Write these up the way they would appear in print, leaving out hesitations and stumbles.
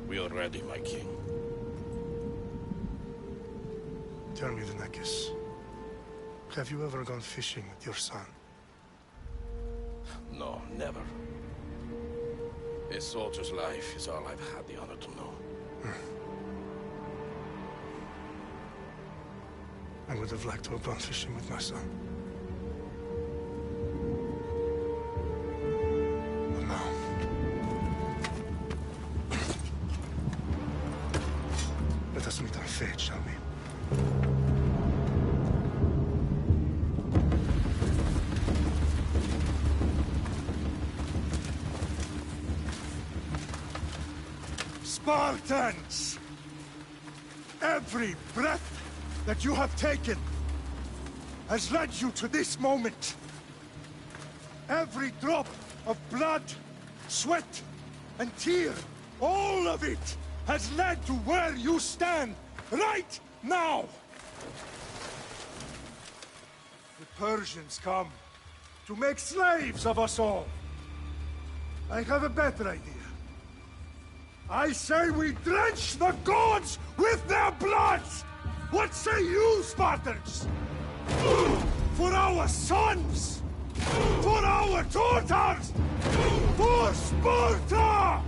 We are ready, my king. Tell me, Venekis, have you ever gone fishing with your son? No, never. A soldier's life is all I've had the honor to know. I would have liked to have gone fishing with my son. But now... let us meet our fate, shall we? Spartans! Every breath that you have taken has led you to this moment. Every drop of blood, sweat, and tear, all of it has led to where you stand right now. The Persians come to make slaves of us all. I have a better idea. I say we drench the gods with their blood! What say you, Spartans? For our sons! For our daughters! For Sparta!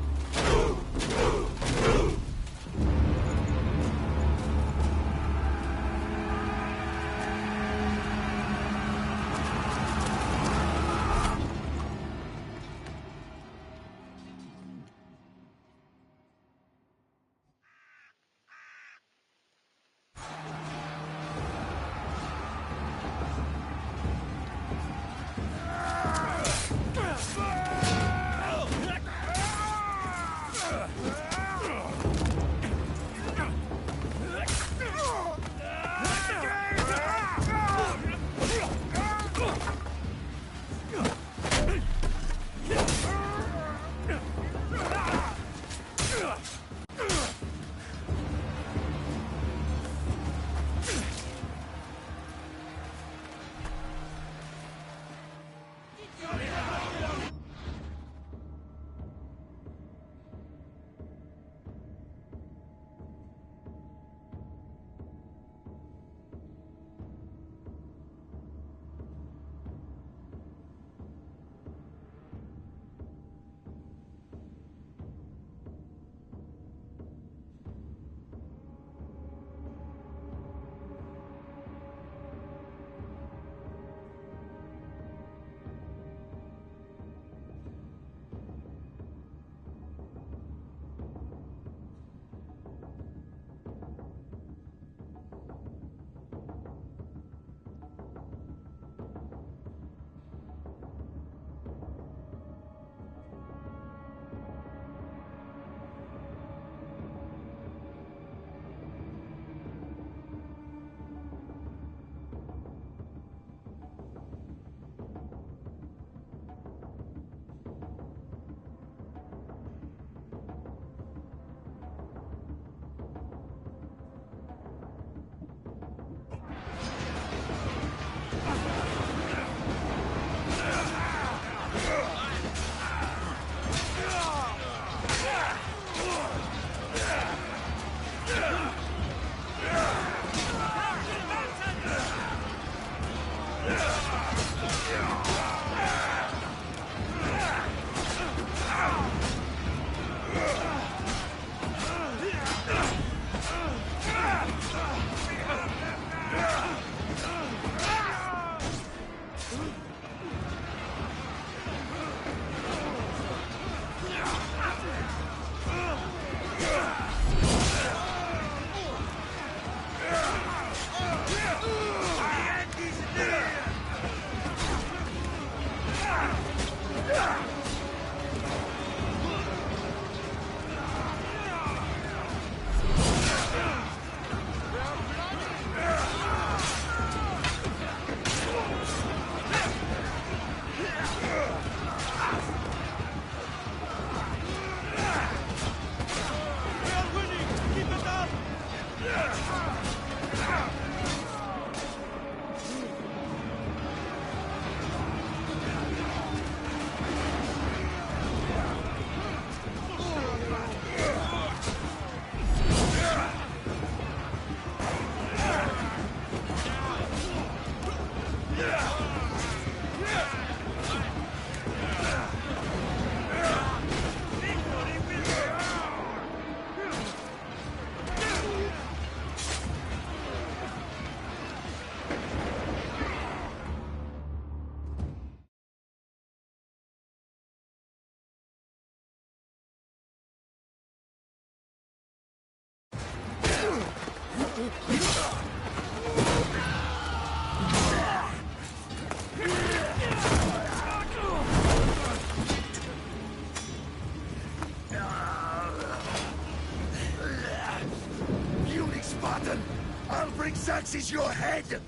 Puny Spartan! I'll bring Xerxes your head!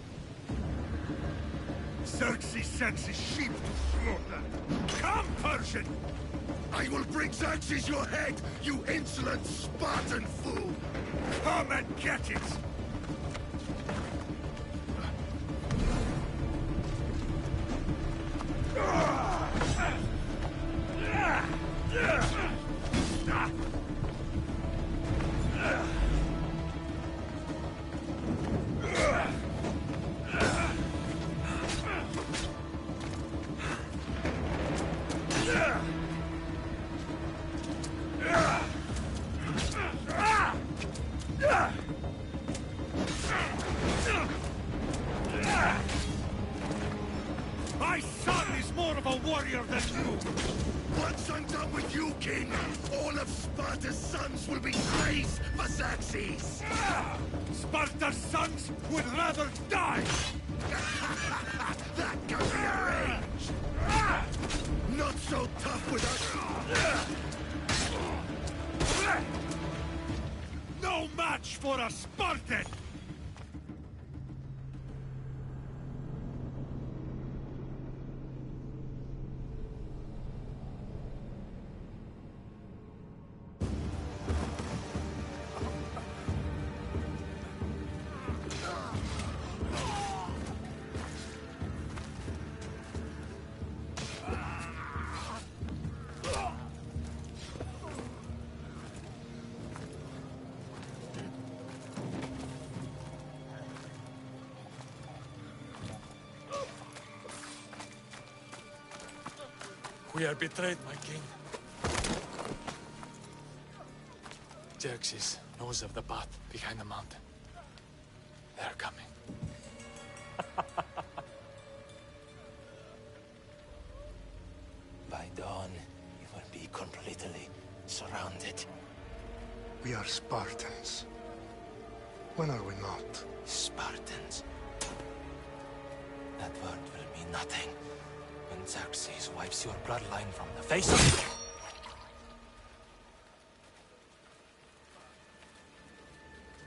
Xerxes sends his sheep to slaughter. Come, Persian! I will bring Xerxes your head, you insolent Spartan fool! Come and get it! My son is more of a warrior than you! Once I'm done with you, King, all of Sparta's sons will be slaves for Xerxes! Sparta's sons would rather die! That can be arranged! Not so tough with us! No match for a Spartan! We are betrayed, my king. Xerxes knows of the path behind the mountain. They're coming. By dawn, you will be completely surrounded. We are Spartans. When are we not? Spartans. That word will mean nothing when Xerxes wipes your bloodline from the face of...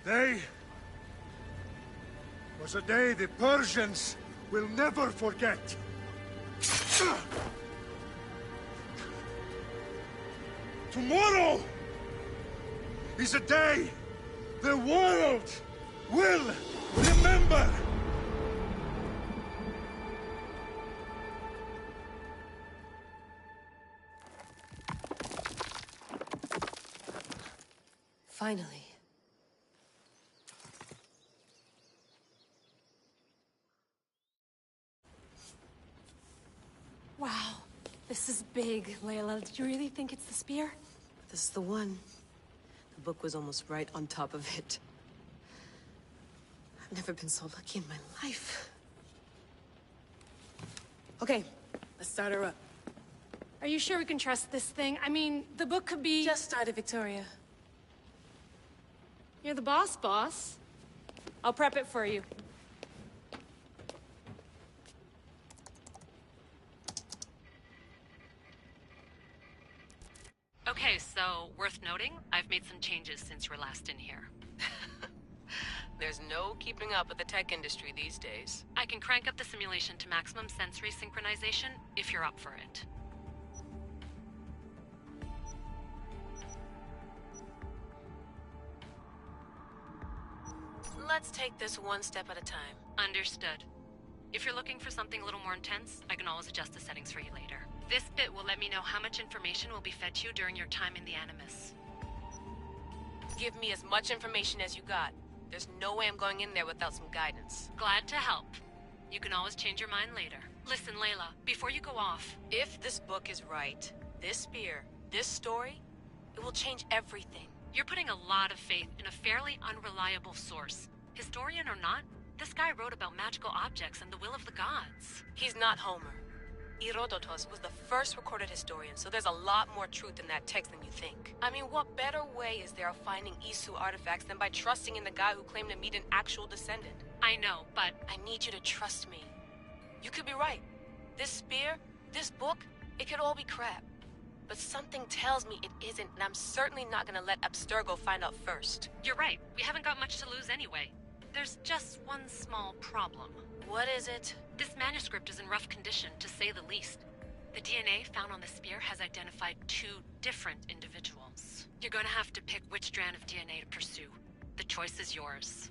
Day was a day the Persians will never forget. Tomorrow is a day the world will remember. Finally. Wow, this is big, Layla. Did you really think it's the spear? This is the one. The book was almost right on top of it. I've never been so lucky in my life. Okay, let's start her up. Are you sure we can trust this thing? I mean, the book could be... Just started, Victoria. You're the boss. I'll prep it for you. Okay, so worth noting, I've made some changes since you were last in here. There's no keeping up with the tech industry these days. I can crank up the simulation to maximum sensory synchronization if you're up for it. Let's take this one step at a time. Understood. If you're looking for something a little more intense, I can always adjust the settings for you later. This bit will let me know how much information will be fed to you during your time in the Animus. Give me as much information as you got. There's no way I'm going in there without some guidance. Glad to help. You can always change your mind later. Listen, Layla, before you go off... If this book is right, this spear, this story, it will change everything. You're putting a lot of faith in a fairly unreliable source. Historian or not, this guy wrote about magical objects and the will of the gods. He's not Homer. Herodotus was the first recorded historian, so there's a lot more truth in that text than you think. I mean, what better way is there of finding Isu artifacts than by trusting in the guy who claimed to meet an actual descendant? I know, but I need you to trust me. You could be right. This spear, this book, it could all be crap. But something tells me it isn't, and I'm certainly not gonna let Abstergo find out first. you're right. We haven't got much to lose anyway. There's just one small problem. What is it? This manuscript is in rough condition, to say the least. The DNA found on the spear has identified 2 different individuals. You're gonna have to pick which strand of DNA to pursue. The choice is yours.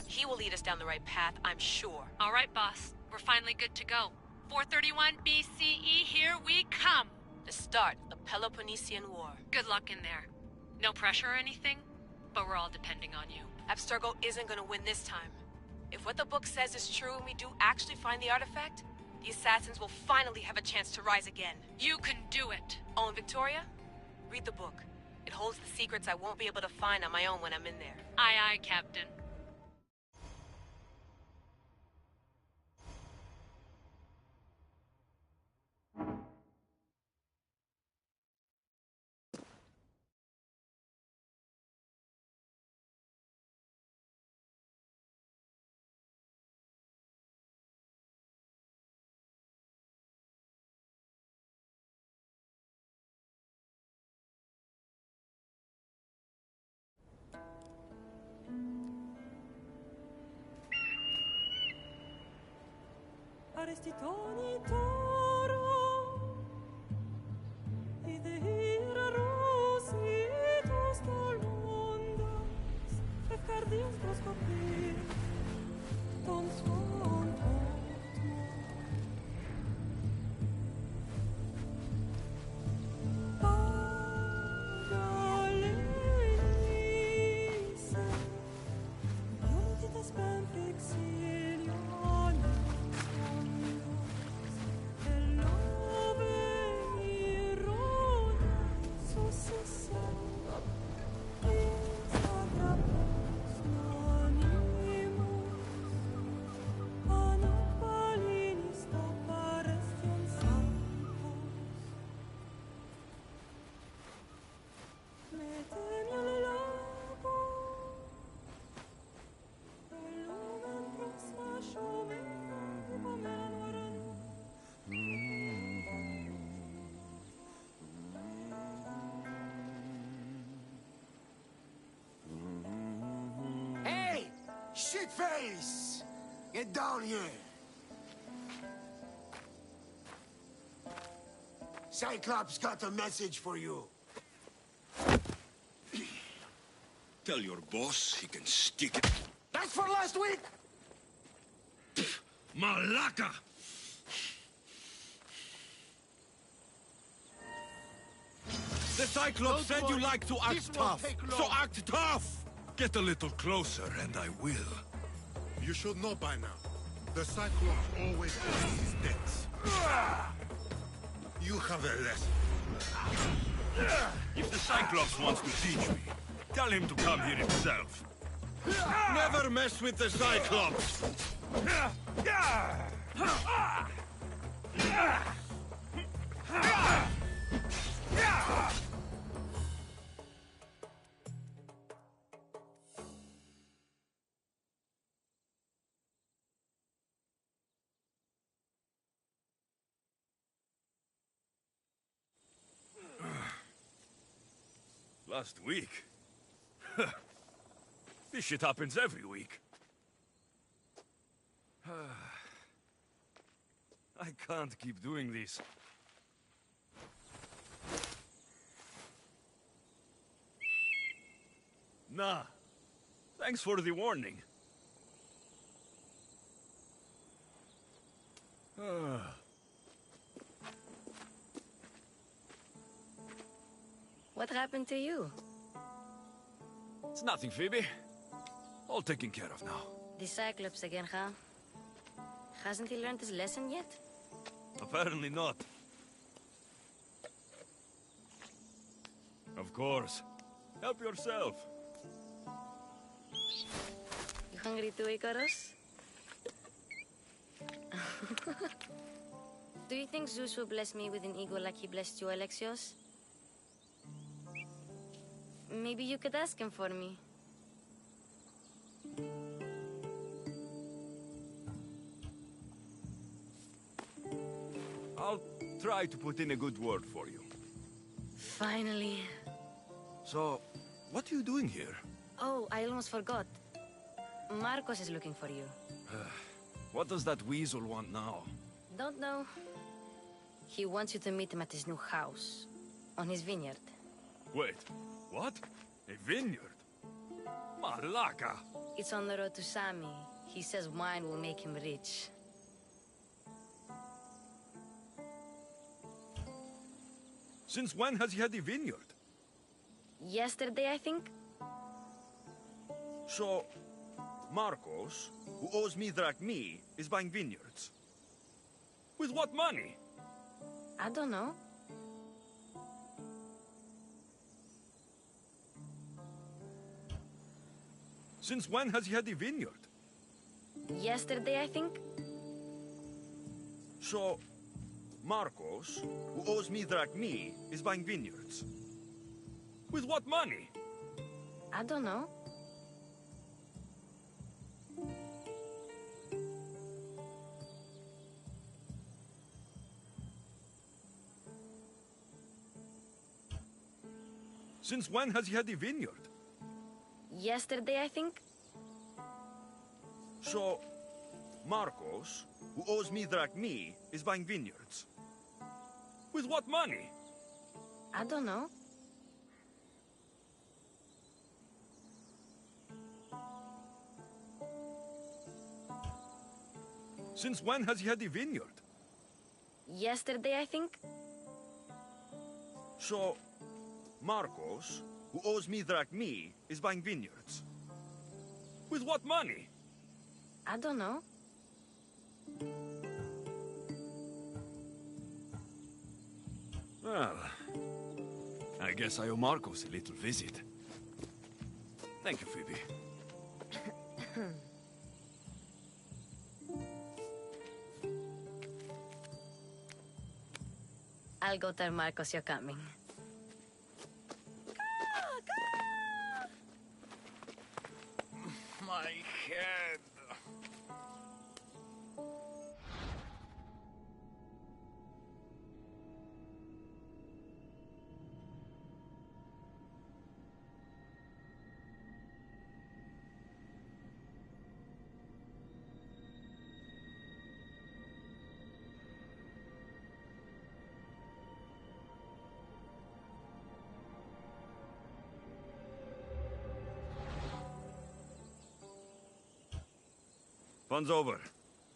He will lead us down the right path, I'm sure. All right, boss. We're finally good to go. 431 BCE, here we come! The start of the Peloponnesian War. Good luck in there. No pressure or anything, but we're all depending on you. Abstergo isn't gonna win this time. If what the book says is true and we do actually find the artifact, the assassins will finally have a chance to rise again. You can do it! Oh, and Victoria? Read the book. It holds the secrets I won't be able to find on my own when I'm in there. Aye, aye, Captain. Arestitoni toro, idehira rositos tolmondas, efcardias proskopir, ton svon potmo. Pagalenise, untitas ben fixilione. Shitface! Get down here! Cyclops got a message for you. Tell your boss he can stick it. That's for last week! Malaka! The Cyclops said you like to act tough, so act tough! Get a little closer and I will. You should know by now. The Cyclops always pays his debts. You have a lesson. If the Cyclops wants to teach me, tell him to come here himself. Never mess with the Cyclops! Last week? This shit happens every week. I can't keep doing this. Nah. Thanks for the warning. What happened to you? It's nothing, Phoebe. All taken care of now. The Cyclops again, huh? Hasn't he learned his lesson yet? Apparently not. Of course. Help yourself. You hungry too, Icarus? Do you think Zeus will bless me with an ego like he blessed you, Alexios? Maybe you could ask him for me. I'll try to put in a good word for you. Finally. So, what are you doing here? Oh, I almost forgot. Marcos is looking for you. What does that weasel want now? Don't know. He wants you to meet him at his new house. On his vineyard. Wait, what? A vineyard? Malaka! It's on the road to Sami. He says wine will make him rich. Since when has he had a vineyard? Yesterday, I think? So, Marcos, who owes me drachmi, is buying vineyards. With what money? I don't know. Since when has he had a vineyard? Yesterday, I think? So, Marcos, who owes me drachmi, is buying vineyards. With what money? I don't know. Since when has he had a vineyard? Yesterday, I think? So, Marcos, who owes me drachmi, is buying vineyards. With what money? I don't know. Since when has he had a vineyard? Yesterday, I think? So, Marcos, who owes me drachmi, is buying vineyards. With what money? I don't know. Well, I guess I owe Marcos a little visit. Thank you, Phoebe. I'll go tell Marcos you're coming. My head. Fun's over.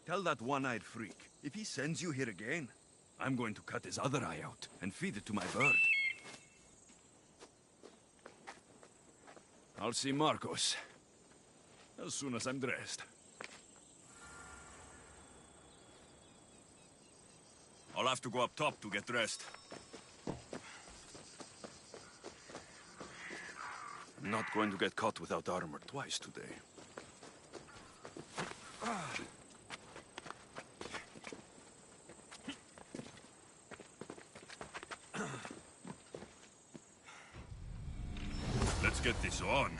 Tell that one-eyed freak, if he sends you here again, I'm going to cut his other eye out and feed it to my bird. I'll see Marcos as soon as I'm dressed. I'll have to go up top to get dressed. I'm not going to get caught without armor twice today. Let's get this on.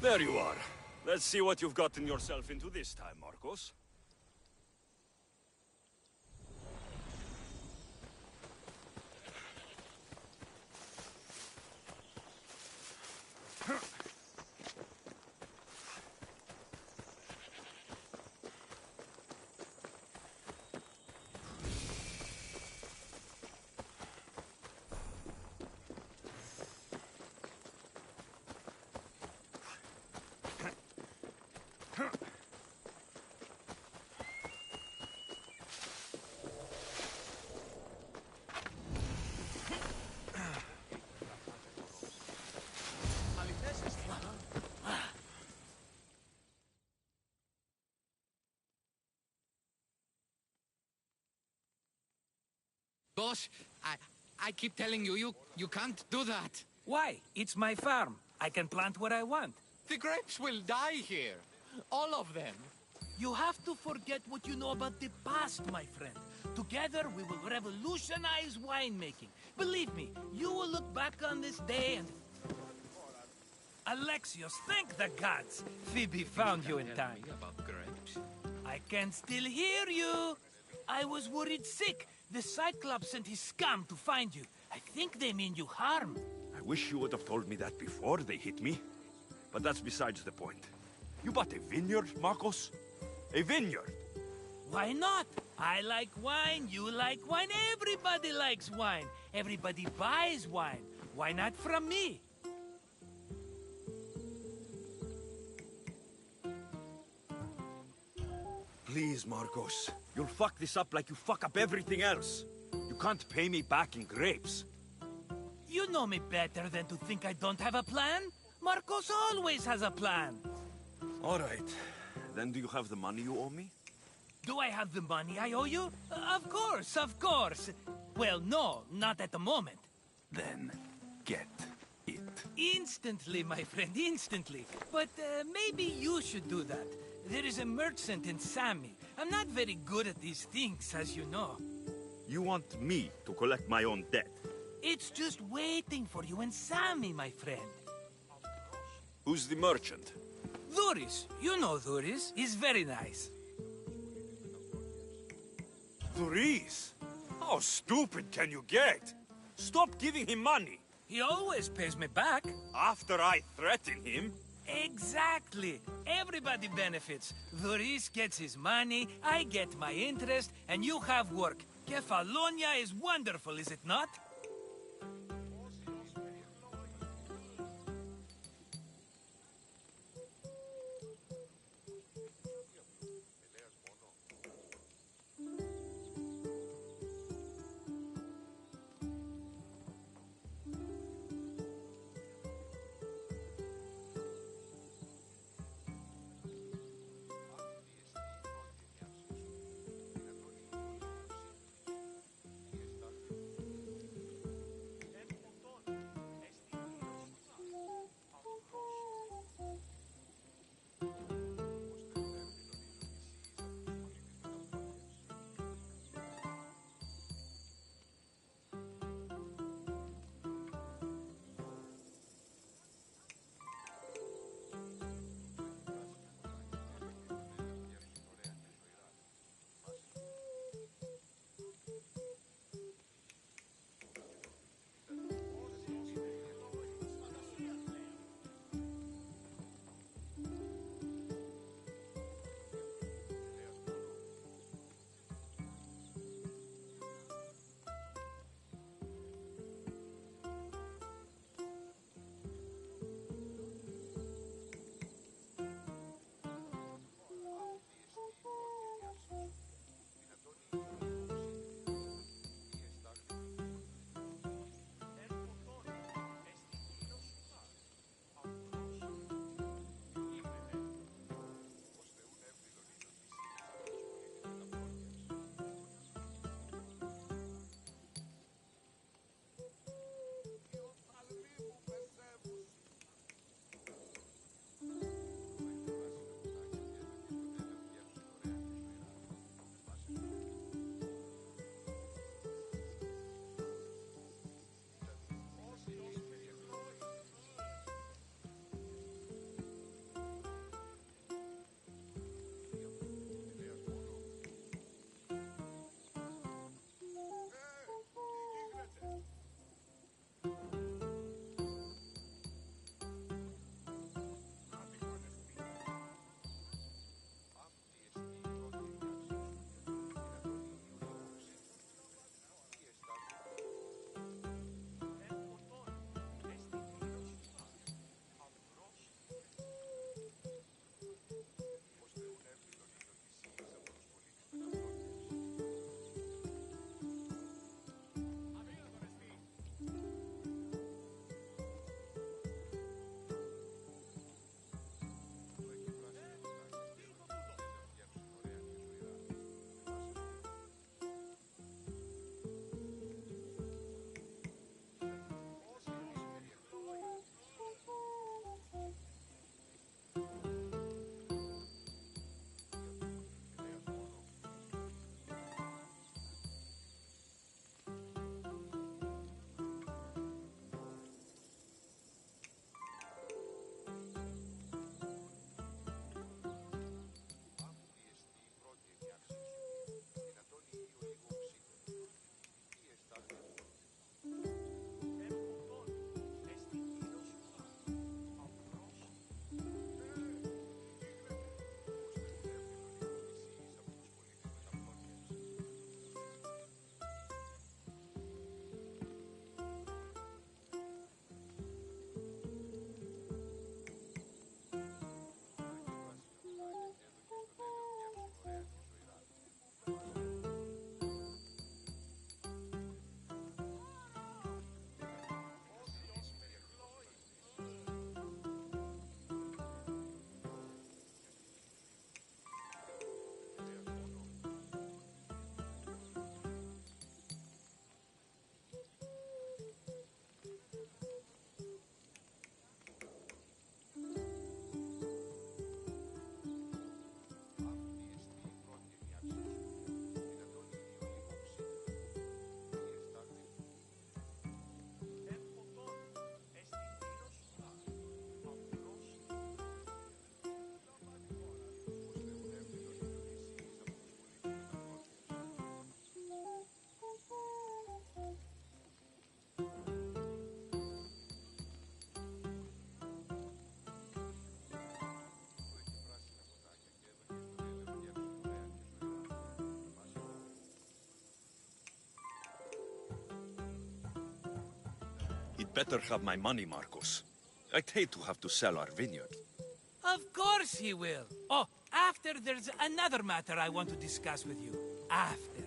There you are. Let's see what you've gotten yourself into this time, Marcos. Boss, I keep telling you, you can't do that. Why? It's my farm. I can plant what I want. The grapes will die here. All of them. You have to forget what you know about the past, my friend. Together, we will revolutionize winemaking. Believe me, you will look back on this day and... Alexios, thank the gods! Phoebe found you in time. About grapes. I can still hear you. I was worried sick. The Cyclops sent his scum to find you. I think they mean you harm. I wish you would have told me that before they hit me. But that's besides the point. You bought a vineyard, Marcos? A vineyard? Why not? I like wine, you like wine, everybody likes wine. Everybody buys wine. Why not from me? Please, Marcos. You'll fuck this up like you fuck up everything else. You can't pay me back in grapes. You know me better than to think I don't have a plan. Marcos always has a plan. All right. Then do you have the money you owe me? Do I have the money I owe you? Of course, of course. Well, no, not at the moment. Then, get it. Instantly, my friend, instantly. But maybe you should do that. There is a merchant in Sammy. I'm not very good at these things, as you know. You want me to collect my own debt? It's just waiting for you in Sammy, my friend. Who's the merchant? Duris. You know Duris. He's very nice. Duris? How stupid can you get? Stop giving him money. He always pays me back. After I threaten him? Exactly. Everybody benefits. Duris gets his money, I get my interest, and you have work. Kefalonia is wonderful, is it not? He'd better have my money, Marcos. I'd hate to have to sell our vineyard. Of course he will. Oh, after there's another matter I want to discuss with you. After.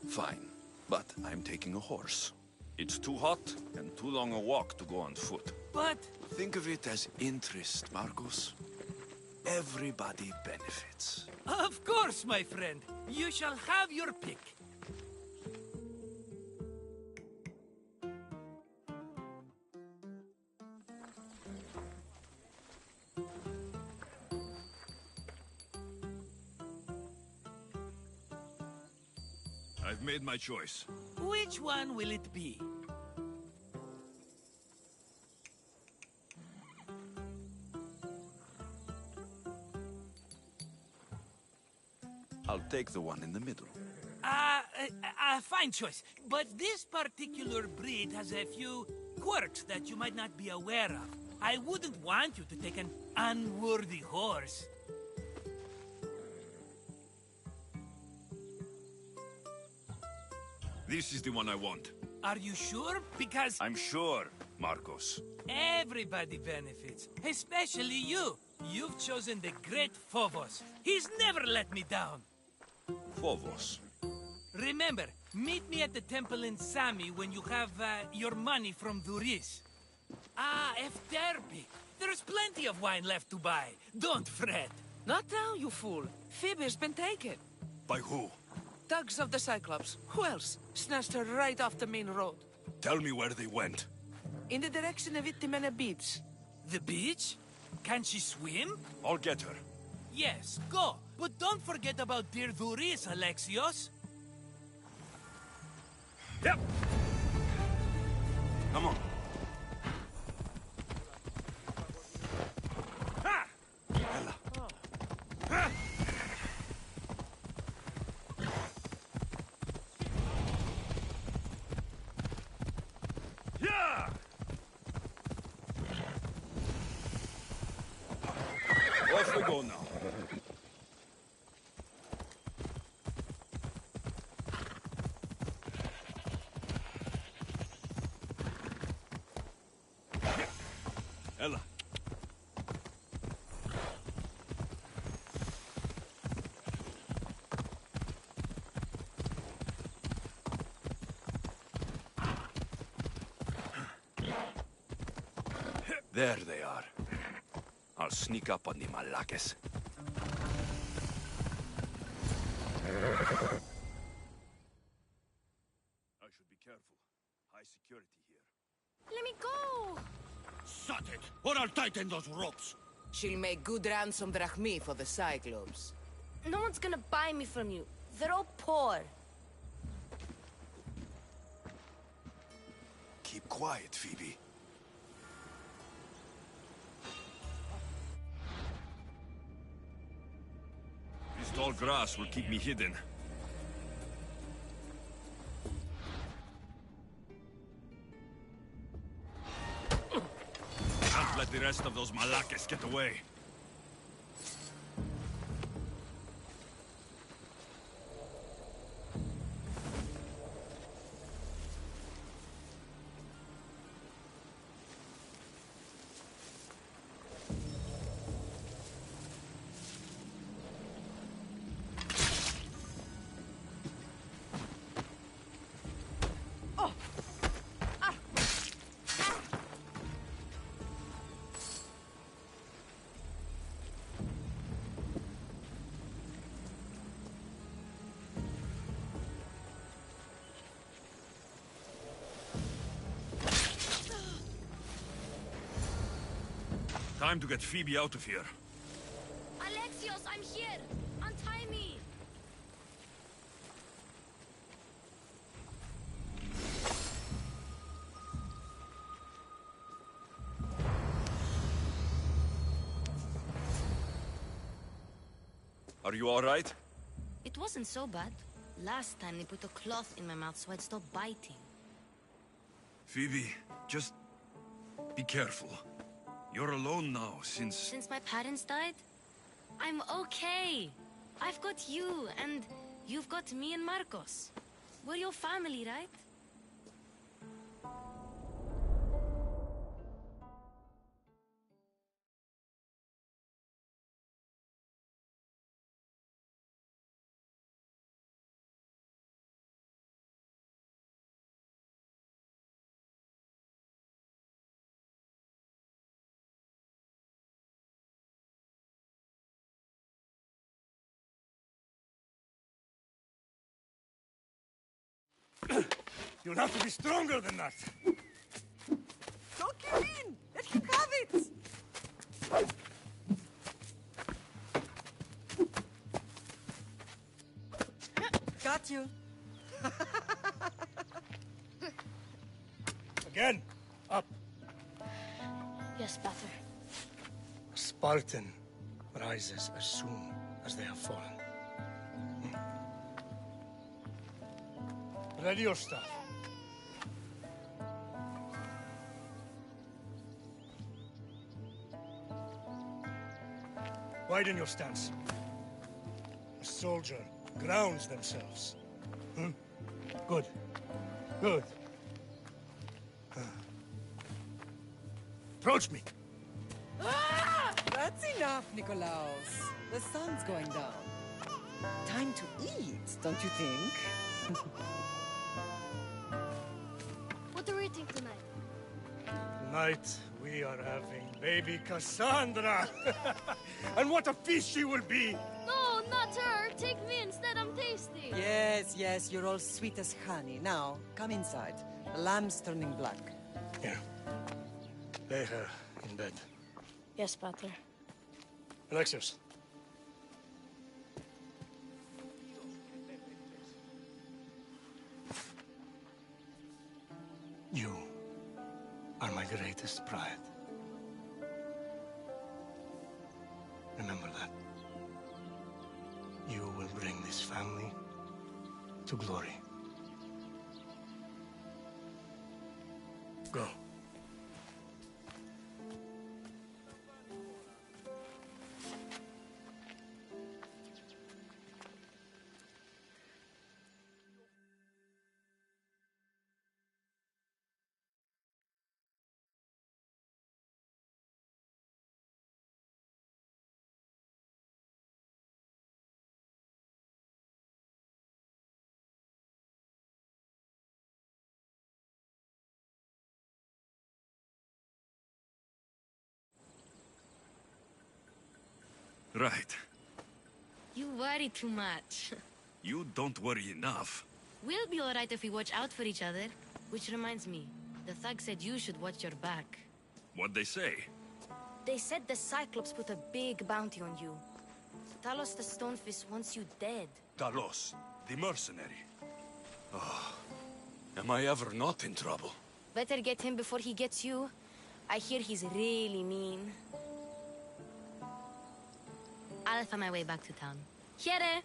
Fine, but I'm taking a horse. It's too hot and too long a walk to go on foot. But... Think of it as interest, Marcos. Everybody benefits. Of course, my friend. You shall have your pick. I've made my choice. Which one will it be? I'll take the one in the middle. Fine choice. But this particular breed has a few quirks that you might not be aware of. I wouldn't want you to take an unworthy horse. This is the one I want. Are you sure? Because... I'm sure, Marcos. everybody benefits, especially you. You've chosen the great Phobos. He's never let me down. Phobos? Remember, meet me at the temple in Sami when you have your money from Duris. Ah, Efterpi. There's plenty of wine left to buy. Don't fret. Not now, you fool. Phoebe's been taken. By who? Thugs of the Cyclops. Who else? Snatched her right off the main road. Tell me where they went. In the direction of Itimena Beach. The beach? Can she swim? I'll get her. Yes, go. But don't forget about dear Duris, Alexios. Yep. Come on. Ha! Ella. Ha! Yeah! Off we go now. Ella. There they are. I'll sneak up on the Malakes. I should be careful. High security here. Let me go! Shut it, or I'll tighten those ropes. She'll make good ransom drachmi for the Cyclops. No one's gonna buy me from you. They're all poor. Keep quiet, Phoebe. This tall grass will keep me hidden. Can't let the rest of those Malakes get away. Time to get Phoebe out of here. Alexios, I'm here! Untie me! Are you all right? It wasn't so bad. Last time they put a cloth in my mouth so I'd stop biting. Phoebe, just be careful. You're alone now since... Since my parents died? I'm okay. I've got you, and you've got me and Marcos. We're your family, right? You'll have to be stronger than that. Don't give in! Let him have it! Got you. Again. Up. Yes, Pater. A Spartan rises as soon as they have fallen. Ready your stuff. Widen your stance. A soldier grounds themselves. Good. Good. Approach me. That's enough, Nikolaos. The sun's going down. Time to eat, don't you think? What are we eating tonight? Tonight, we are having baby Cassandra. And what a feast she will be! No, not her. Take me instead. I'm tasty. Yes, yes, you're all sweet as honey. Now, come inside. The lamb's turning black. Here. Lay her in bed. Yes, Pater. Alexios. You are my greatest pride. Remember that. You will bring this family to glory. Go. Right. You worry too much. You don't worry enough. We'll be alright if we watch out for each other. Which reminds me, the thug said you should watch your back. What'd they say? They said the Cyclops put a big bounty on you. Talos the Stonefist wants you dead. Talos, the mercenary. Oh, am I ever not in trouble? Better get him before he gets you. I hear he's really mean. I'll find my way back to town. Here!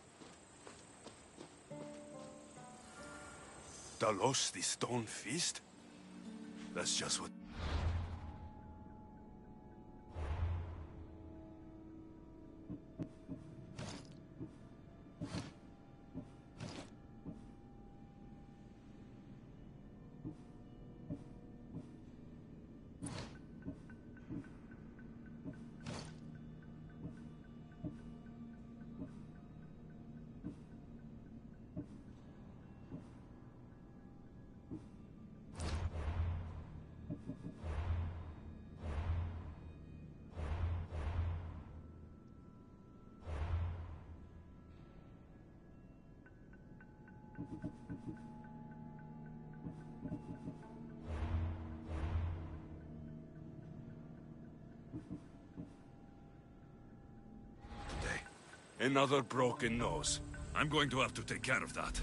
Talos, the Stone Fist? That's just what... Another broken nose. I'm going to have to take care of that.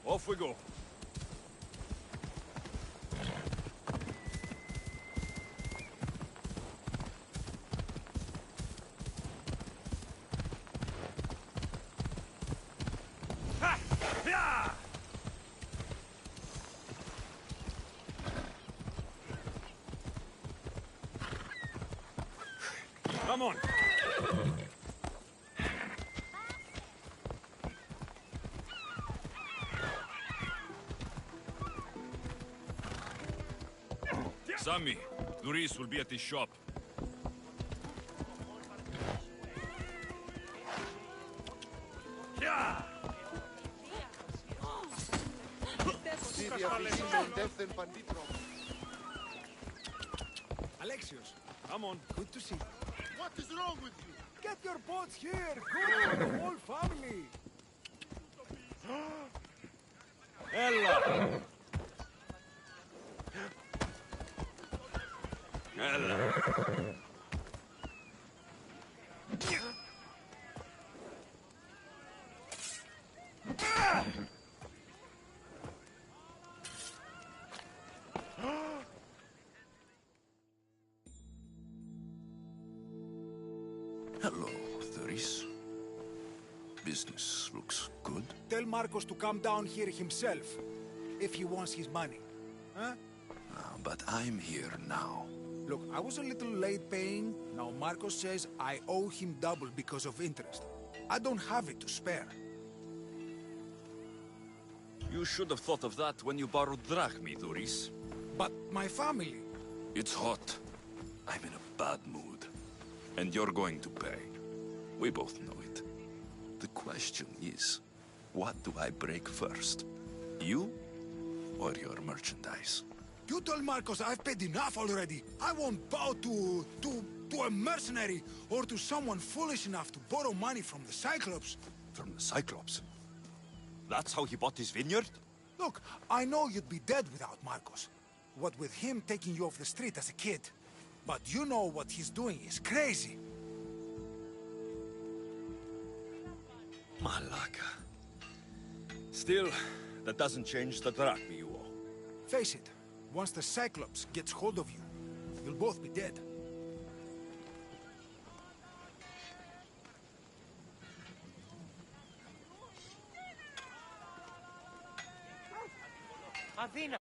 Off we go. Ha! Yeah! Come on. Sammy, Luis will be at his shop. Alexios, come on. Good to see you. What is wrong with you? Get your boats here. Good, the whole family. Ella! Ella! Hello, Thuris. Business looks good. Tell Marcos to come down here himself, if he wants his money. Huh? But I'm here now. Look, I was a little late paying. Now Marcos says I owe him double because of interest. I don't have it to spare. You should have thought of that when you borrowed drachmi, Thuris. But my family... It's hot. I'm in a bad mood. And you're going to pay. We both know it. The question is, what do I break first? You or your merchandise? You told Marcos I've paid enough already. I won't bow to a mercenary or to someone foolish enough to borrow money from the Cyclops. From the Cyclops? That's how he bought his vineyard? Look, I know you'd be dead without Marcos. What with him taking you off the street as a kid. But you know what he's doing is crazy. Malaka. Still, that doesn't change the drachmi you owe. Face it, once the Cyclops gets hold of you, you'll both be dead. Athena,